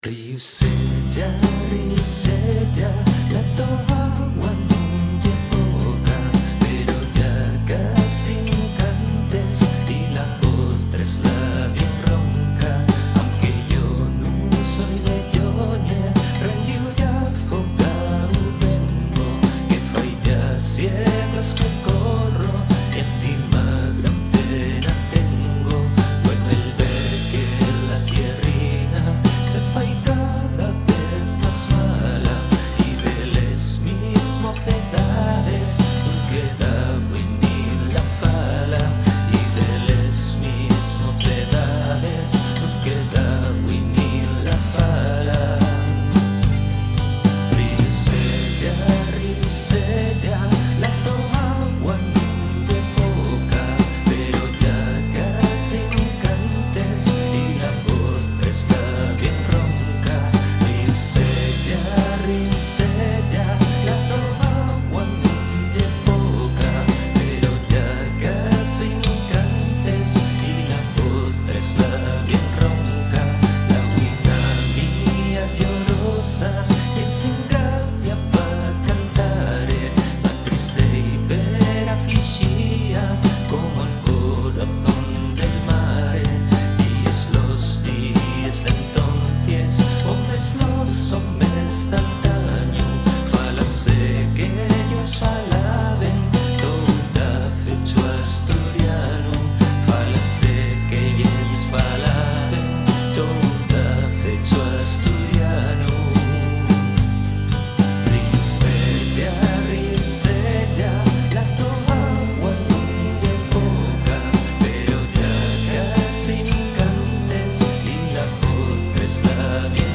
Risella, la toawan de boca, pero ya casi cantes y la otra es la bien ronca. Aunque yo no soy de Joña, rendió ya foca vengo, que fai ya siglos que corro, y encima gran pena tengo. Bueno, el ver que la tierrina se fai cada vez más mala y de les mismos edades no queda ni la fala, y de les mismos edades no queda ni la fala. Risella, la toagua de boca, pero ya casi no cantes y la voz está bien ronca. Risella, la toagua de boca, pero ya casi no cantes y la voz está bien ronca. La huida mía llorosa es sin gracia pa' cantare, ma triste y ver afligida como el corazón del mare. Y es los días de entonces, hombres los hombres de antaño, falase que ellos falaben toda fecho asturiano, falase que ellos falaben toda fecho asturiano. Risella, la toagua de boca, pero ya casi no cantes y la voz está bien